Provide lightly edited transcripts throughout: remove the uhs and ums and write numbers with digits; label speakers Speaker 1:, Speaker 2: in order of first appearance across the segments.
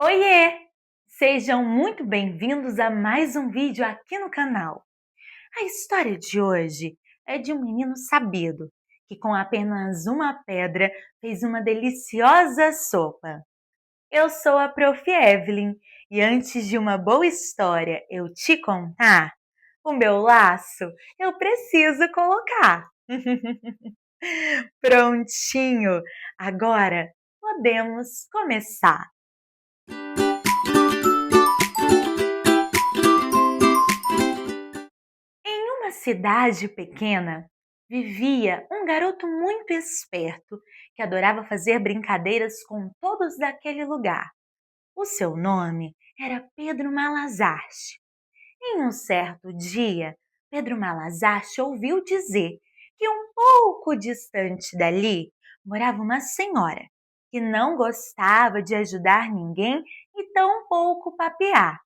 Speaker 1: Oiê! Sejam muito bem-vindos a mais um vídeo aqui no canal. A história de hoje é de um menino sabido que com apenas uma pedra fez uma deliciosa sopa. Eu sou a Prof. Evelyn e antes de uma boa história eu te contar, o meu laço eu preciso colocar. Prontinho! Agora podemos começar. Em uma cidade pequena, vivia um garoto muito esperto que adorava fazer brincadeiras com todos daquele lugar. O seu nome era Pedro Malazarte. Em um certo dia, Pedro Malazarte ouviu dizer que um pouco distante dali morava uma senhora que não gostava de ajudar ninguém e tampouco papear.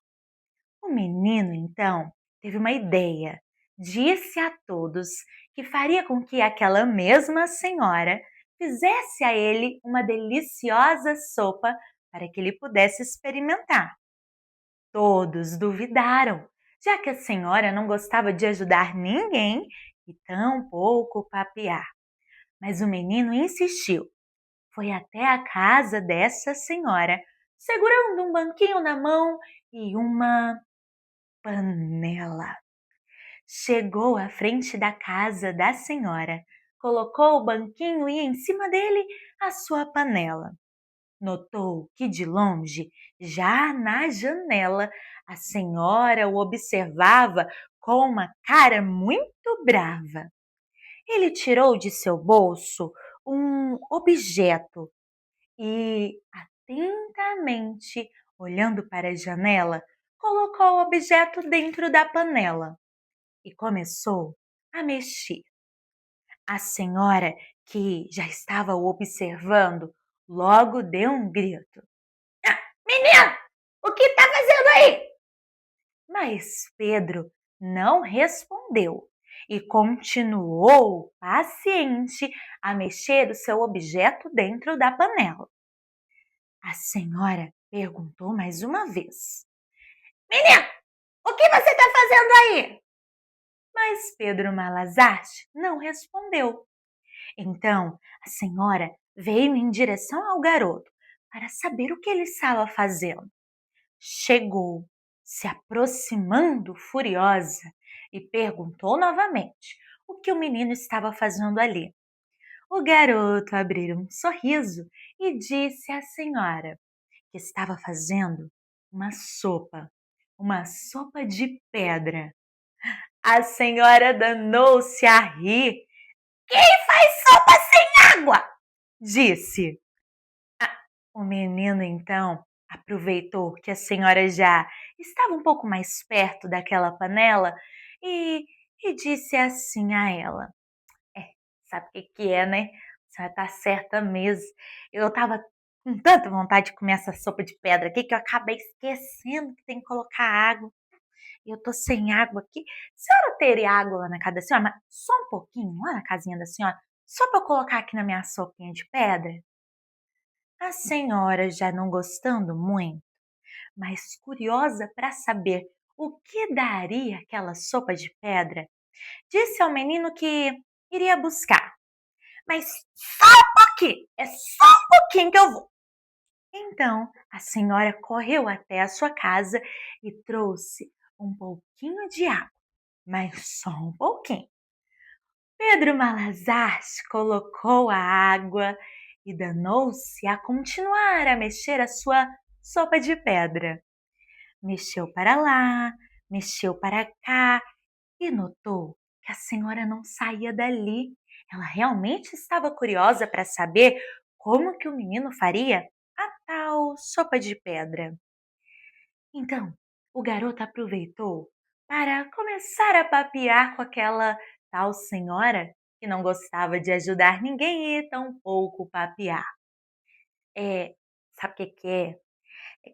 Speaker 1: O menino, então, teve uma ideia. Disse a todos que faria com que aquela mesma senhora fizesse a ele uma deliciosa sopa para que ele pudesse experimentar. Todos duvidaram, já que a senhora não gostava de ajudar ninguém e tampouco papear. Mas o menino insistiu. Foi até a casa dessa senhora, segurando um banquinho na mão e uma panela. Chegou à frente da casa da senhora, colocou o banquinho e em cima dele a sua panela. Notou que de longe, já na janela, a senhora o observava com uma cara muito brava. Ele tirou de seu bolso um objeto e, atentamente olhando para a janela, colocou o objeto dentro da panela e começou a mexer. A senhora, que já estava o observando, logo deu um grito. Menino, o que está fazendo aí? Mas Pedro não respondeu e continuou paciente a mexer o seu objeto dentro da panela. A senhora perguntou mais uma vez. Menino, o que você está fazendo aí? Mas Pedro Malazarte não respondeu. Então a senhora veio em direção ao garoto para saber o que ele estava fazendo. Chegou, se aproximando furiosa, e perguntou novamente o que o menino estava fazendo ali. O garoto abriu um sorriso e disse à senhora que estava fazendo uma sopa de pedra. A senhora danou-se a rir. Quem faz sopa sem água? Disse. O menino, então, aproveitou que a senhora já estava um pouco mais perto daquela panela e, e disse assim a ela. É, sabe o que é, né? A senhora tá certa mesmo. Eu estava com tanta vontade de comer essa sopa de pedra aqui que eu acabei esquecendo que tem que colocar água. E eu tô sem água aqui. A senhora teria água lá na casa da senhora? Mas só um pouquinho, lá na casinha da senhora, só para eu colocar aqui na minha sopinha de pedra? A senhora, já não gostando muito, mas curiosa para saber o que daria aquela sopa de pedra, disse ao menino que iria buscar. Mas só um pouquinho, é só um pouquinho que eu vou. Então a senhora correu até a sua casa e trouxe um pouquinho de água, mas só um pouquinho. Pedro Malazarte colocou a água e danou-se a continuar a mexer a sua sopa de pedra. Mexeu para lá, mexeu para cá e notou que a senhora não saía dali. Ela realmente estava curiosa para saber como que o menino faria a tal sopa de pedra. Então, o garoto aproveitou para começar a papear com aquela tal senhora que não gostava de ajudar ninguém e tampouco papear. É, sabe o que é?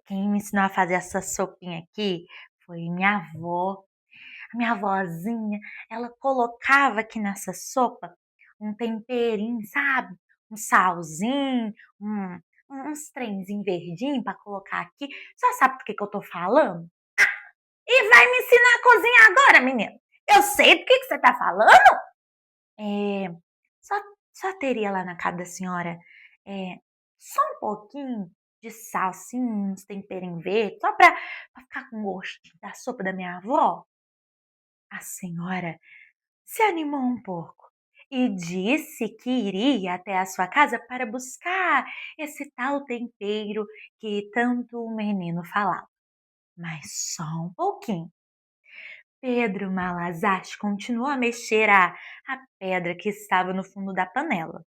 Speaker 1: Quem me ensinou a fazer essa sopinha aqui foi minha avó. A minha avózinha, ela colocava aqui nessa sopa um temperinho, sabe? Um salzinho, uns trenzinho verdinho para colocar aqui. Só sabe do que eu tô falando? E vai me ensinar a cozinhar agora, menino? Eu sei do que você tá falando? É, só, só teria lá na casa da senhora é, só um pouquinho de sal, assim, uns temperinhos verdes, só pra ficar com gosto da sopa da minha avó? A senhora se animou um pouco e disse que iria até a sua casa para buscar esse tal tempero que tanto o menino falava. Mas só um pouquinho. Pedro Malazarte continuou a mexer a pedra que estava no fundo da panela.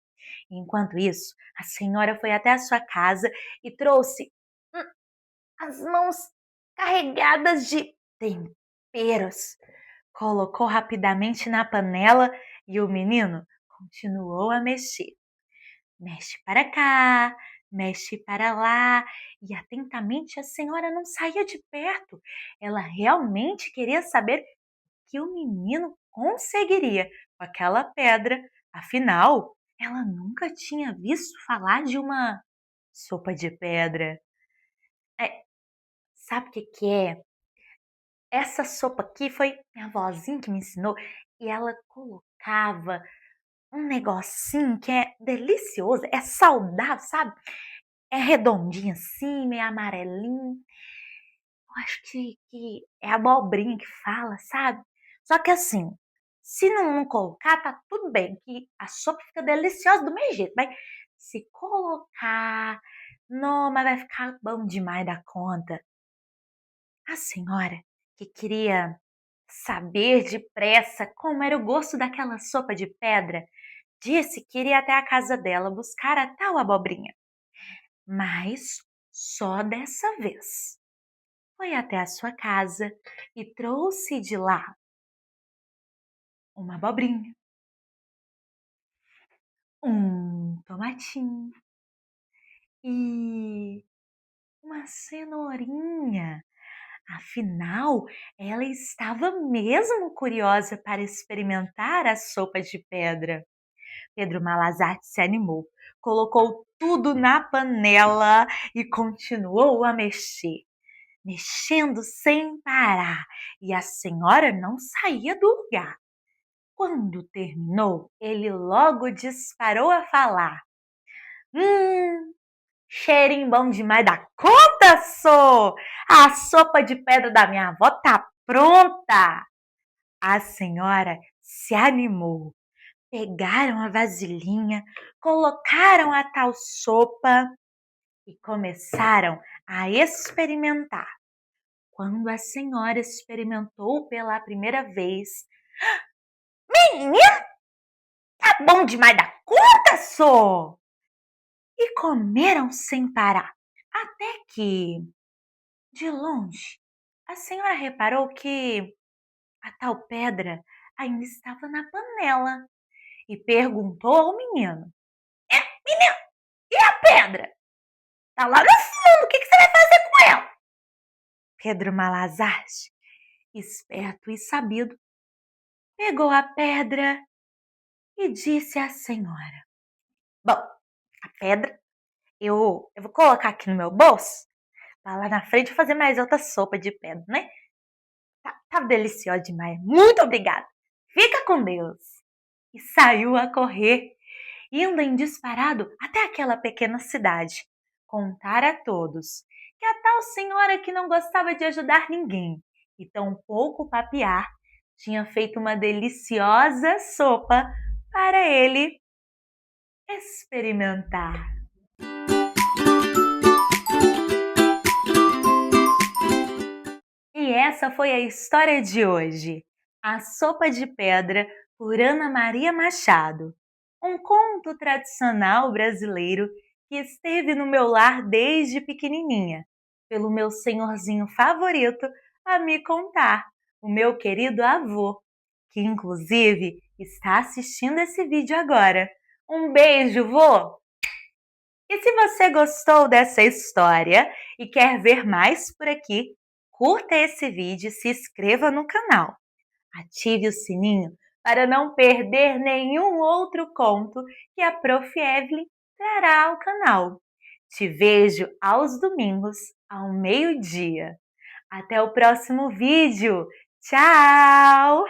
Speaker 1: Enquanto isso, a senhora foi até a sua casa e trouxe hum, as mãos carregadas de temperos. Colocou rapidamente na panela e o menino continuou a mexer. Mexe para cá, mexe para lá, e atentamente a senhora não saía de perto. Ela realmente queria saber que o menino conseguiria com aquela pedra. Afinal, ela nunca tinha visto falar de uma sopa de pedra. É, sabe o que é? Essa sopa aqui foi minha avózinha que me ensinou e ela colocava um negocinho que é delicioso, é saudável, sabe? É redondinho assim, meio amarelinho. Eu acho que é abobrinha que fala, sabe? Só que assim, se não colocar, tá tudo bem, que a sopa fica deliciosa do mesmo jeito, mas se colocar, não, mas vai ficar bom demais da conta. A senhora que queria saber depressa como era o gosto daquela sopa de pedra, disse que iria até a casa dela buscar a tal abobrinha. Mas só dessa vez. Foi até a sua casa e trouxe de lá uma abobrinha, um tomatinho e uma cenourinha. Afinal, ela estava mesmo curiosa para experimentar a sopa de pedra. Pedro Malazarte se animou, colocou tudo na panela e continuou a mexer, mexendo sem parar, e a senhora não saía do lugar. Quando terminou, ele logo disparou a falar: cheirinho bom demais da conta, sô! A sopa de pedra da minha avó tá pronta! A senhora se animou. Pegaram a vasilhinha, colocaram a tal sopa e começaram a experimentar. Quando a senhora experimentou pela primeira vez, menina, tá bom demais da conta, sô! E comeram sem parar, até que, de longe, a senhora reparou que a tal pedra ainda estava na panela e perguntou ao menino: menino, e a pedra? Tá lá no fundo, o que você vai fazer com ela? Pedro Malazarte, esperto e sabido, pegou a pedra e disse à senhora: bom, a pedra eu vou colocar aqui no meu bolso, para lá na frente fazer mais outra sopa de pedra, né? Tá deliciosa demais. Muito obrigada. Fica com Deus. E saiu a correr, indo em disparado até aquela pequena cidade, contar a todos que a tal senhora que não gostava de ajudar ninguém e tampouco papear, tinha feito uma deliciosa sopa para ele experimentar. E essa foi a história de hoje. A Sopa de Pedra, por Ana Maria Machado. Um conto tradicional brasileiro que esteve no meu lar desde pequenininha, pelo meu senhorzinho favorito a me contar, o meu querido avô, que inclusive está assistindo esse vídeo agora. Um beijo, vô! E se você gostou dessa história e quer ver mais por aqui, curta esse vídeo e se inscreva no canal. Ative o sininho para não perder nenhum outro conto que a Prof. Evelyn trará ao canal. Te vejo aos domingos, ao meio-dia. Até o próximo vídeo. Tchau!